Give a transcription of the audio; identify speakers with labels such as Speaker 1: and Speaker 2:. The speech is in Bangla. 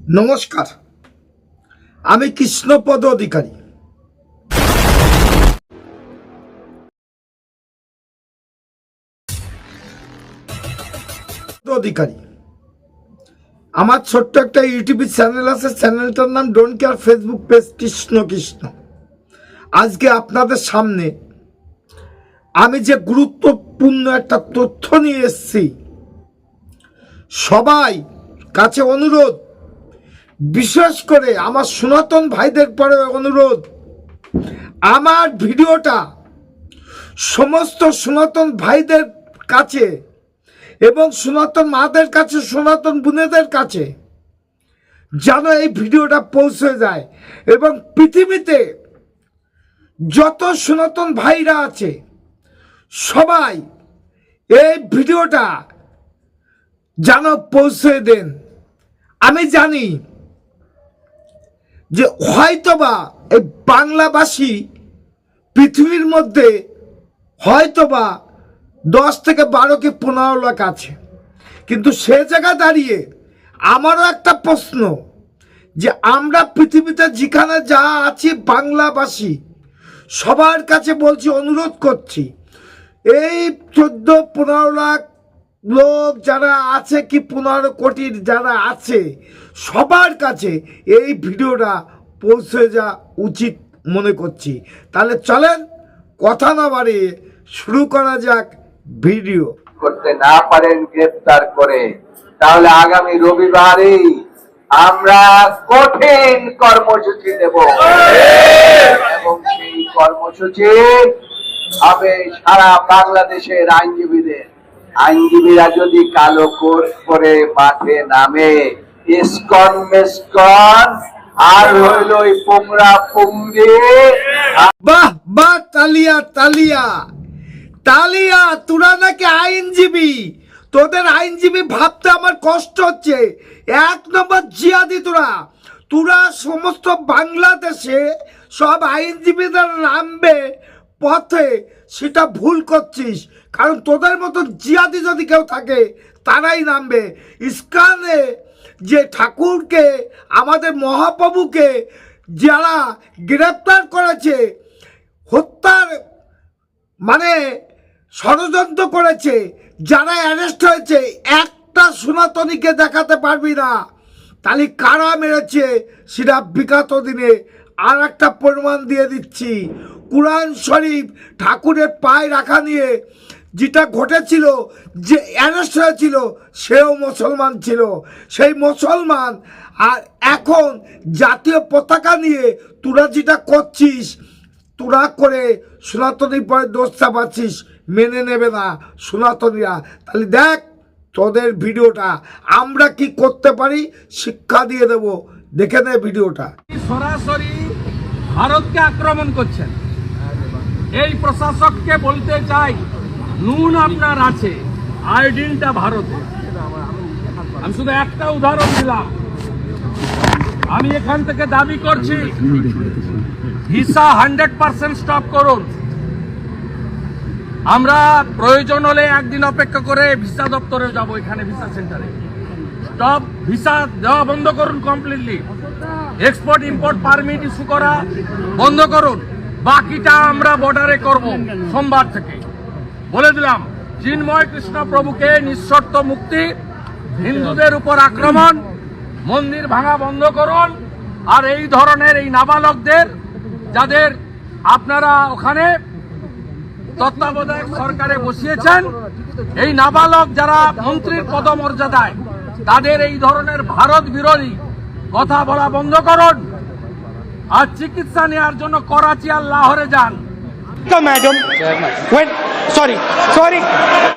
Speaker 1: নমস্কার, আমি কৃষ্ণপদ অধিকারী। আমার ছোট্ট একটা ইউটিউব চ্যানেল আছে, চ্যানেলটার নাম don't care, Facebook page Krishna Krishna. আজকে আপনাদের সামনে আমি যে গুরুত্বপূর্ণ একটা তথ্য নিয়ে এসেছি, সবাই কাছে অনুরোধ, বিশেষ করে আমার সনাতন ভাইদের পরে অনুরোধ, আমার ভিডিওটা সমস্ত সনাতন ভাইদের কাছে এবং সনাতন মাদের কাছে, সনাতন বোনেদের কাছে যেন এই ভিডিওটা পৌঁছে যায় এবং পৃথিবীতে যত সনাতন ভাইরা আছে সবাই এই ভিডিওটা যেন পৌঁছে দেন। আমি জানি যে হয়তোবা এই বাংলাভাষী পৃথিবীর মধ্যে হয়তোবা 10 থেকে 12 কি 15 লাখ আছে, কিন্তু সে জায়গা দাঁড়িয়ে আমারও একটা প্রশ্ন যে আমরা পৃথিবীতে যেখানে যা আছি বাংলাভাষী সবার কাছে বলছি, অনুরোধ করছি, এই 14-15 লাখ লোক যারা আছে কি 15 কোটির যারা আছে সবার কাছে এই ভিডিওটা পৌঁছে যাওয়া উচিত মনে করছি। তাহলে চলেন কথা না বাড়িয়ে শুরু করা যাক ভিডিও।
Speaker 2: করতে না পারেন গ্রেফতার করে, তাহলে আগামী রবিবারেই আমরা কঠিন কর্মসূচি দেব এবং সেই কর্মসূচি হবে সারা বাংলাদেশের আইনজীবীরা যদি কালো কোট করে মাঠে নামে, ইসকন মেসকন আর হইল ওই পোংরা পুঙ্গি।
Speaker 1: বাহ বাহ, তালিয়া তালিয়া তালিয়া। তোরা নাকি আইনজীবী, তোদের আইনজীবী ভাবতে আমার কষ্ট হচ্ছে। 1 নম্বর জিয়াদি তোরা সমস্ত বাংলাদেশে সব আইনজীবীদের নামবে পথে, সেটা ভুল করছিস। কারণ তোদের মতো জিয়াদি যদি কেউ থাকে তারাই নামবে। ইস্কনে যে ঠাকুরকে, আমাদের মহাপ্রভুকে যারা গ্রেপ্তার করেছে, হত্যার মানে ষড়যন্ত্র করেছে, যারা অ্যারেস্ট হয়েছে, একটা সনাতনীকে দেখাতে পারবি না। তাহলে কারা মেরেছে সেটা বিগত দিনে আর একটা প্রমাণ দিয়ে দিচ্ছি। কুরআন শরীফ ঠাকুরের পায়ে রাখা নিয়ে যেটা ঘটেছিল, যে অ্যারেস্ট হয়েছিল সেও মুসলমান ছিল, সেই মুসলমান। আর এখন জাতীয় পতাকা নিয়ে তোরা যেটা করছিস, তোরা করে সনাতনী পরে দোষ চাপাচ্ছিস, মেনে নেবে না সনাতনীরা। তাহলে দেখ তোদের ভিডিওটা, আমরা কি করতে পারি শিক্ষা দিয়ে দেব, দেখে নে ভিডিওটা।
Speaker 3: সরাসরি ভারতকে আক্রমণ করছেন। এই প্রশাসককে বলতে চাই, নুন আপনার আছে, আয়োডিনটা ভারতে। আমি শুধু একটা উদাহরণ দিলাম। আমি এখান থেকে দাবি করছি ভিসা 100% স্টপ করুন। আমরা প্রয়োজন হলে একদিন অপেক্ষা করে ভিসা দপ্তরে যাব, এখানে ভিসা সেন্টারে। স্টপ, ভিসা দেওয়া বন্ধ করুন completely. Export import permit issue করা বন্ধ করুন। বাকিটা আমরা বর্ডারে করব সোমবার থেকে। বলে দিলাম, চিন্ময় কৃষ্ণ প্রভুকে নিঃশর্ত মুক্তি, হিন্দুদের উপর আক্রমণ, মন্দির ভাঙা বন্ধ করুন। আর এই ধরনের এই নাবালকদের, যাদের আপনারা ওখানে তত্ত্বাবধায়ক সরকারে বসিয়েছেন, এই নাবালক যারা মন্ত্রীর পদমর্যাদায়, তাদের এই ধরনের ভারত বিরোধী কথা বলা বন্ধ করুন। আর চিকিৎসা নেওয়ার জন্য করাচি আর লাহোরে যান।
Speaker 4: Madam, when sorry.